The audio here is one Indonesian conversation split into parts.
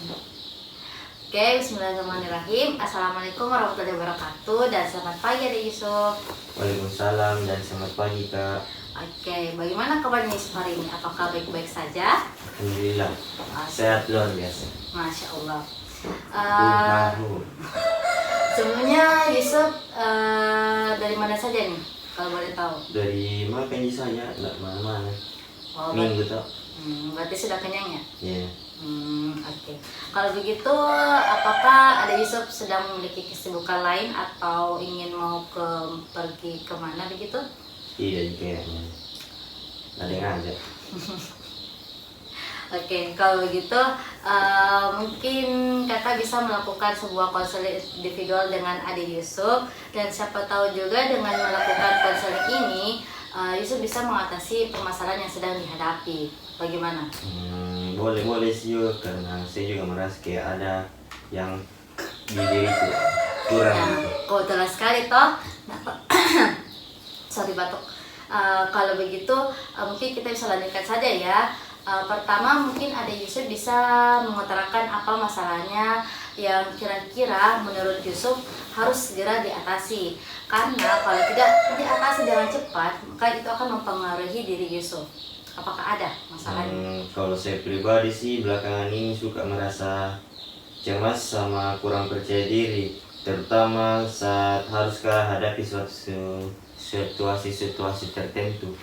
Oke, bismillahirrahmanirrahim. Assalamualaikum warahmatullahi wabarakatuh. Dan selamat pagi Adik Yusuf. Waalaikumsalam dan selamat pagi Kak. Oke, bagaimana kabarnya Yusuf hari ini? Apakah baik-baik saja? Alhamdulillah sehat luar biasa. Masya Allah. Alhamdulillah. Sebelumnya Yusuf dari mana saja nih? Kalau boleh tahu. Dari makan saya nggak mana-mana. Oh, Minggu tak? berarti sudah kenyang ya? Iya. Oke. Kalau begitu, apakah ada Yusuf sedang memiliki kesibukan lain atau ingin mau pergi kemana begitu? Iya kayaknya. Ada yang ngajak. Oke, kalau begitu mungkin kakak bisa melakukan sebuah konseling individual dengan adik Yusuf, dan siapa tahu juga dengan melakukan konseling ini Yusuf bisa mengatasi permasalahan yang sedang dihadapi. Bagaimana? Boleh sih yuk, karena saya juga merasa kayak ada yang di diriku kurang. Kebetulan sekali toh. Sorry batuk. Kalau begitu mungkin kita bisa lanjutkan saja ya. Pertama mungkin ada Yusuf bisa mengutarakan apa masalahnya yang kira-kira menurut Yusuf harus segera diatasi. Karena kalau tidak diatasi dengan cepat, maka itu akan mempengaruhi diri Yusuf. Apakah ada masalahnya? Kalau saya pribadi sih belakangan ini suka merasa cemas sama kurang percaya diri, terutama saat haruskah hadapi suatu situasi tertentu.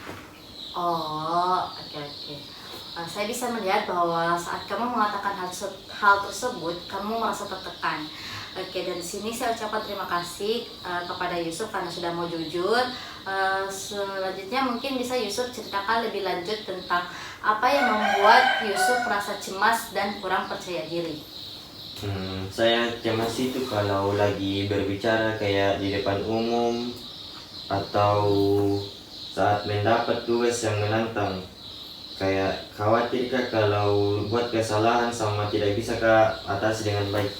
Oh, oke. Saya bisa melihat bahwa saat kamu mengatakan hal tersebut, kamu merasa tertekan. Oke, dan di sini saya ucapkan terima kasih kepada Yusuf karena sudah mau jujur. Selanjutnya mungkin bisa Yusuf ceritakan lebih lanjut tentang apa yang membuat Yusuf merasa cemas dan kurang percaya diri. Saya cemas itu kalau lagi berbicara kayak di depan umum atau saat mendapat tugas yang menantang. Kayak khawatir Kak kalau buat kesalahan sama tidak bisa Kak atasi dengan baik.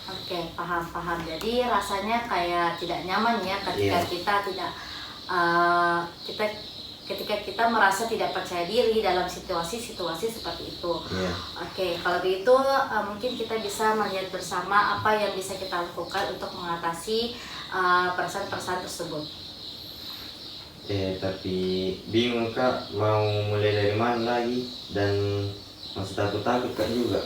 Oke, paham. Jadi rasanya kayak tidak nyaman ya ketika ketika kita merasa tidak percaya diri dalam situasi-situasi seperti itu. Oke, kalau begitu mungkin kita bisa melihat bersama apa yang bisa kita lakukan untuk mengatasi perasaan-perasaan tersebut. Tapi bingung Kak mau mulai dari mana lagi, dan masih takut Kak juga.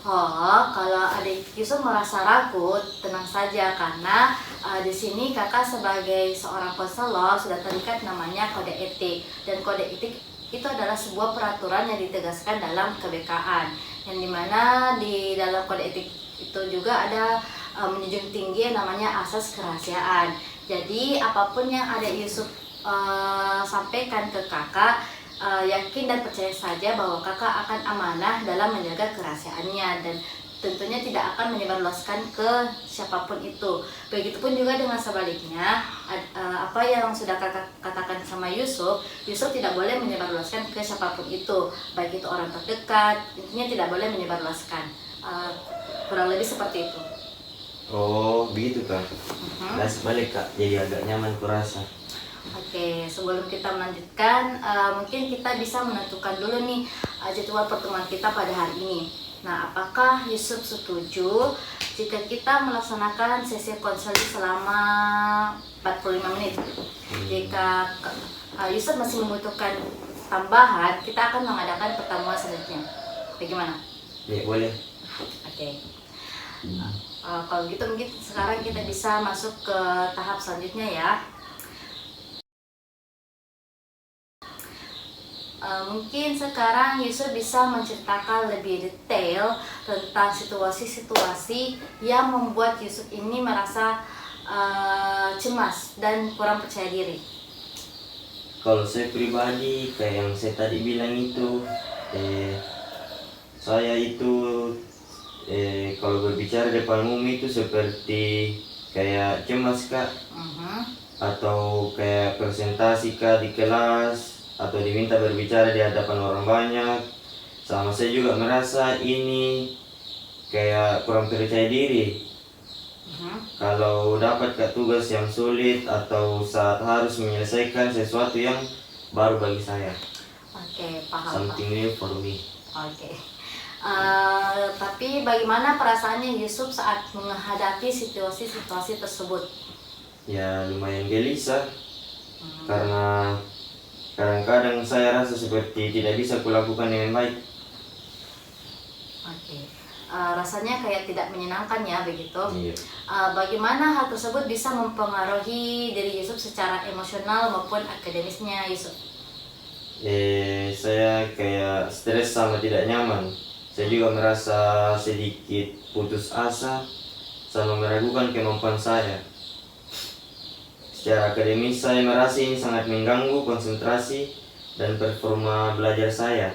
Kalau adik Yusuf merasa ragu, tenang saja karena di sini kakak sebagai seorang konselor sudah terikat namanya kode etik, dan kode etik itu adalah sebuah peraturan yang ditegaskan dalam kebekaan, yang dimana di dalam kode etik itu juga ada menjunjung tinggi yang namanya asas kerahasiaan. Jadi apapun yang ada Yusuf sampaikan ke kakak, yakin dan percaya saja bahwa kakak akan amanah dalam menjaga kerahasiaannya, dan tentunya tidak akan menyebarluaskan ke siapapun itu. Begitupun juga dengan sebaliknya, apa yang sudah kakak katakan sama Yusuf tidak boleh menyebarluaskan ke siapapun itu, baik itu orang terdekat, intinya tidak boleh menyebarluaskan. Kurang lebih seperti itu. Oh begitu Kak. Balik Kak, jadi agak nyaman kurasa. Oke, sebelum kita melanjutkan, mungkin kita bisa menentukan dulu nih jadwal pertemuan kita pada hari ini. Nah, apakah Yusuf setuju jika kita melaksanakan sesi konseling selama 45 menit? Jika Yusuf masih membutuhkan tambahan, kita akan mengadakan pertemuan selanjutnya. Bagaimana? Ya, boleh. Oke. Kalau gitu mungkin sekarang kita bisa masuk ke tahap selanjutnya ya. Mungkin sekarang Yusuf bisa menceritakan lebih detail tentang situasi-situasi yang membuat Yusuf ini merasa cemas dan kurang percaya diri. Kalau saya pribadi kayak yang saya tadi bilang itu, saya itu kalau berbicara depan umum itu seperti kayak cemas Kak, atau kayak presentasi Kak di kelas, atau diminta berbicara di hadapan orang banyak. Sama saya juga merasa ini kayak kurang percaya diri. Kalau dapat tugas yang sulit atau saat harus menyelesaikan sesuatu yang baru bagi saya. Oke, paham. Something new for me. Oke. Tapi bagaimana perasaannya Yusuf saat menghadapi situasi-situasi tersebut? Ya lumayan gelisah karena kadang-kadang saya rasa seperti tidak bisa kulakukan dengan baik. Oke. Rasanya kayak tidak menyenangkan ya begitu. Iya. Bagaimana hal tersebut bisa mempengaruhi diri Yusuf secara emosional maupun akademisnya Yusuf? Saya kayak stres sama tidak nyaman. Saya juga merasa sedikit putus asa sama meragukan kemampuan saya. Secara akademis saya merasa ini sangat mengganggu konsentrasi dan performa belajar saya,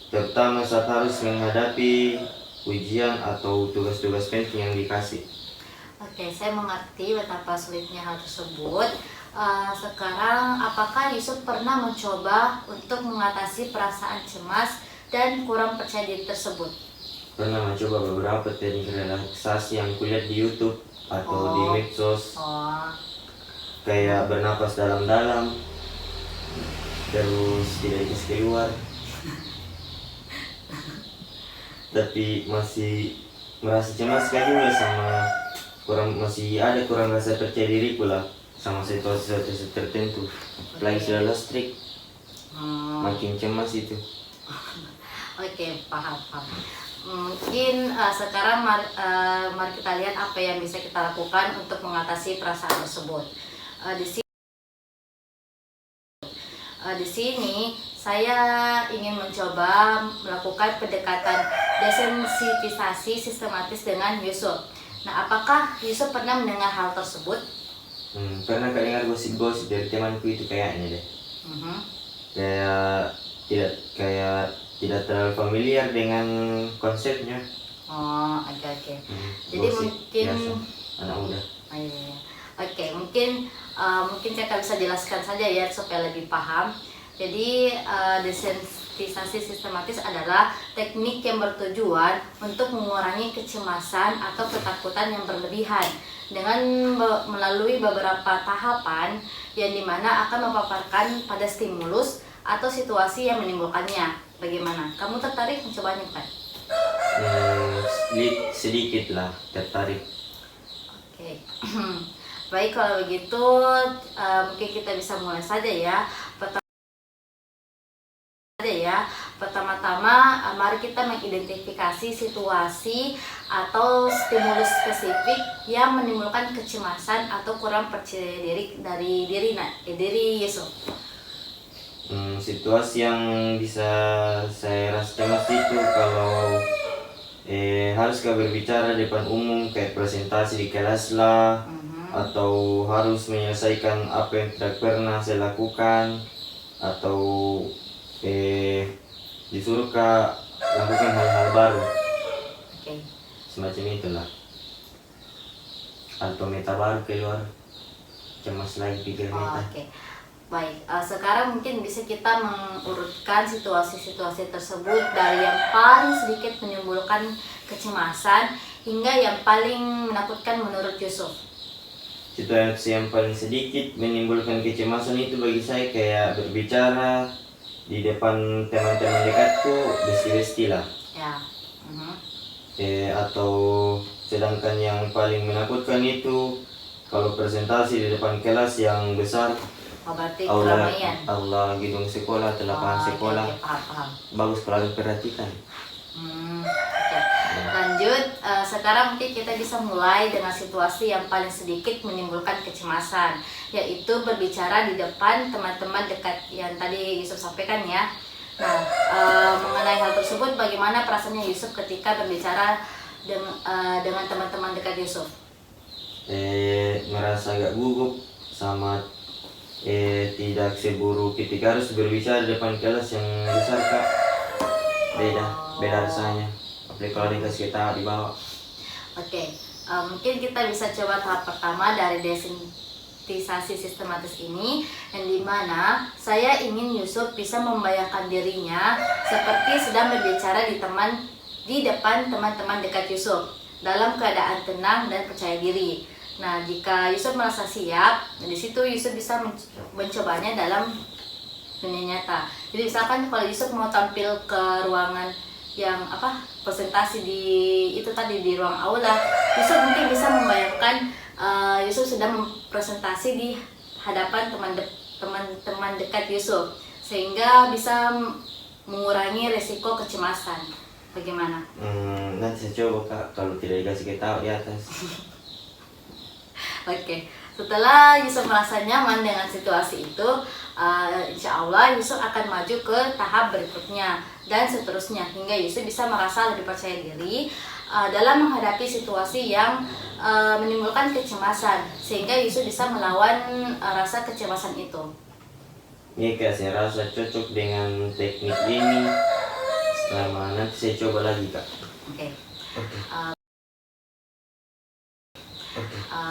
terutama saat harus menghadapi ujian atau tugas-tugas penting yang dikasih. Oke, saya mengerti betapa sulitnya hal tersebut. Sekarang, apakah Yusuf pernah mencoba untuk mengatasi perasaan cemas dan kurang percaya diri tersebut? Pernah mencoba beberapa teknik relaksasi yang kulihat di YouTube atau di medsos, kayak bernapas dalam-dalam, terus tidak ikhlas keluar. Tapi masih merasa cemas sekali juga sama masih ada kurang rasa percaya diri pula sama situasi tertentu. Apalagi sudah lost track, makin cemas itu. Oke, paham. Mungkin sekarang mari kita lihat apa yang bisa kita lakukan untuk mengatasi perasaan tersebut. Di sini saya ingin mencoba melakukan pendekatan desensitisasi sistematis dengan Yusuf. Nah, apakah Yusuf pernah mendengar hal tersebut? Pernah dengar gosip-gosip dari temanku itu kayaknya deh. Kayak tidak terlalu familiar dengan konsepnya. Oke. Jadi Gosip mungkin biasa, anak muda. Iya. Oke, mungkin saya bisa jelaskan saja ya supaya lebih paham. Jadi desensitisasi sistematis adalah teknik yang bertujuan untuk mengurangi kecemasan atau ketakutan yang berlebihan dengan melalui beberapa tahapan yang dimana akan memaparkan pada stimulus atau situasi yang menimbulkannya. Bagaimana? Kamu tertarik mencobanya, Pak? Sedikit lah tertarik. Oke. Baik, kalau begitu mungkin kita bisa mulai saja ya. Pertama-tama mari kita mengidentifikasi situasi atau stimulus spesifik yang menimbulkan kecemasan atau kurang percaya diri dari diri Yusuf. Situasi yang bisa saya rasa cemas itu kalau harus berbicara depan umum kayak presentasi di kelas lah, atau harus menyelesaikan apa yang tidak pernah saya lakukan, atau disuruh lakukan hal-hal baru. Semacam itulah, atau meta baru keluar, cemas lagi pikir meta. Baik, sekarang mungkin bisa kita mengurutkan situasi-situasi tersebut dari yang paling sedikit menimbulkan kecemasan hingga yang paling menakutkan menurut Yusuf. Situasi yang paling sedikit menimbulkan kecemasan itu bagi saya kayak berbicara di depan teman-teman dekatku, besti-besti lah. Ya. Atau sedangkan yang paling menakutkan itu kalau presentasi di depan kelas yang besar. Berarti keramaian. Aula gedung sekolah, lapangan sekolah. Paham. Bagus kalau perhatikan. Lanjut, sekarang mungkin kita bisa mulai dengan situasi yang paling sedikit menimbulkan kecemasan, yaitu berbicara di depan teman-teman dekat yang tadi Yusuf sampaikan ya. Nah, mengenai hal tersebut, bagaimana perasaannya Yusuf ketika berbicara dengan teman-teman dekat Yusuf? Merasa agak gugup sama tidak seburu ketika harus berbicara di depan kelas yang besar, Kak. Beda rasanya. Apalagi kalau dikasih kita di bawah. Oke, mungkin kita bisa coba tahap pertama dari desensitisasi sistematis ini, yang dimana saya ingin Yusuf bisa membayangkan dirinya seperti sedang berbicara di depan teman-teman dekat Yusuf dalam keadaan tenang dan percaya diri. Nah, jika Yusuf merasa siap, di situ Yusuf bisa mencobanya dalam dunia nyata. Jadi misalkan kalau Yusuf mau tampil ke ruangan yang presentasi di itu tadi di ruang aula, Yusuf mungkin bisa membayangkan Yusuf sedang presentasi di hadapan teman-teman dekat Yusuf, sehingga bisa mengurangi resiko kecemasan. Bagaimana? Nanti saya coba Kak, kalau tidak dikasih tahu di atas. Oke, setelah Yusuf merasa nyaman dengan situasi itu, insya Allah Yusuf akan maju ke tahap berikutnya dan seterusnya hingga Yusuf bisa merasa lebih percaya diri dalam menghadapi situasi yang menimbulkan kecemasan, sehingga Yusuf bisa melawan rasa kecemasan itu. Iya Kak, saya rasa cocok dengan teknik ini. Nanti saya coba lagi Kak. Oke.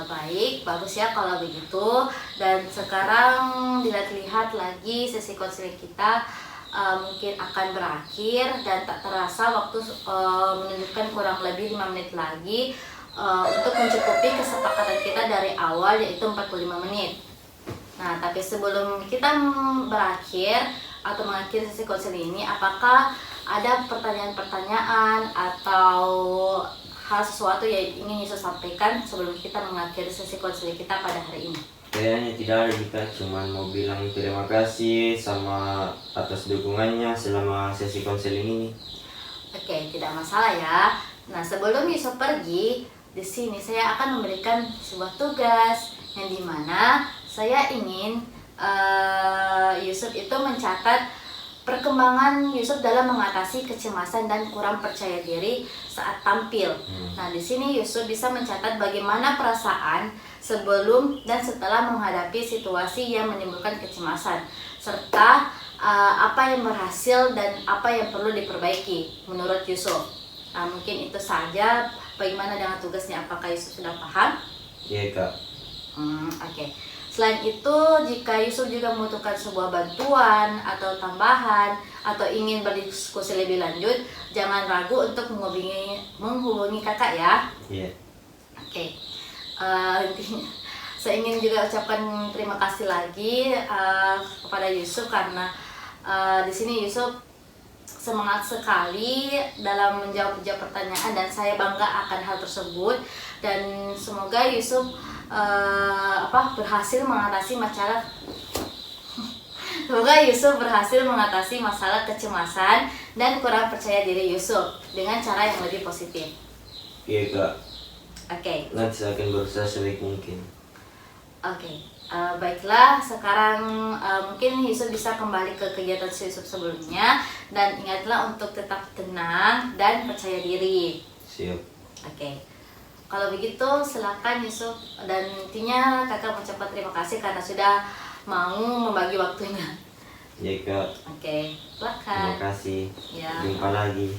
Baik, bagus ya kalau begitu. Dan sekarang dilihat-lihat lagi sesi konseling kita mungkin akan berakhir dan tak terasa waktu menunjukkan kurang lebih 5 menit lagi untuk mencukupi kesepakatan kita dari awal, yaitu 45 menit. Nah, tapi sebelum kita berakhir atau mengakhiri sesi konseling ini, apakah ada pertanyaan-pertanyaan atau hal sesuatu yang ingin Yusuf sampaikan sebelum kita mengakhiri sesi konseling kita pada hari ini? Kayaknya tidak ada Jika, cuman mau bilang terima kasih sama atas dukungannya selama sesi konseling ini. Oke, tidak masalah ya. Nah, sebelum Yusuf pergi, di sini saya akan memberikan sebuah tugas yang dimana saya ingin Yusuf itu mencatat perkembangan Yusuf dalam mengatasi kecemasan dan kurang percaya diri saat tampil. Nah, di sini Yusuf bisa mencatat bagaimana perasaan sebelum dan setelah menghadapi situasi yang menimbulkan kecemasan, serta apa yang berhasil dan apa yang perlu diperbaiki menurut Yusuf. Nah, mungkin itu saja. Bagaimana dengan tugasnya? Apakah Yusuf sudah paham? Iya Kak. Oke. Selain itu, jika Yusuf juga membutuhkan sebuah bantuan atau tambahan atau ingin berdiskusi lebih lanjut, jangan ragu untuk menghubungi kakak ya. Iya. Oke. Intinya, saya ingin juga ucapkan terima kasih lagi kepada Yusuf karena di sini Yusuf semangat sekali dalam menjawab pertanyaan dan saya bangga akan hal tersebut, dan semoga Yusuf berhasil mengatasi masalah kecemasan dan kurang percaya diri Yusuf dengan cara yang lebih positif. Iya Kak. Oke. Nanti saya akan berusaha sebaik mungkin. Oke. Baiklah, sekarang mungkin Yusuf bisa kembali ke kegiatan Yusuf sebelumnya, dan ingatlah untuk tetap tenang dan percaya diri. Siap. Oke. Kalau begitu silakan Yusuf, dan intinya kakak mengucapkan terima kasih karena sudah mau membagi waktunya. Iya Kak. Oke, silakan. Terima kasih. Ya. Jumpa lagi.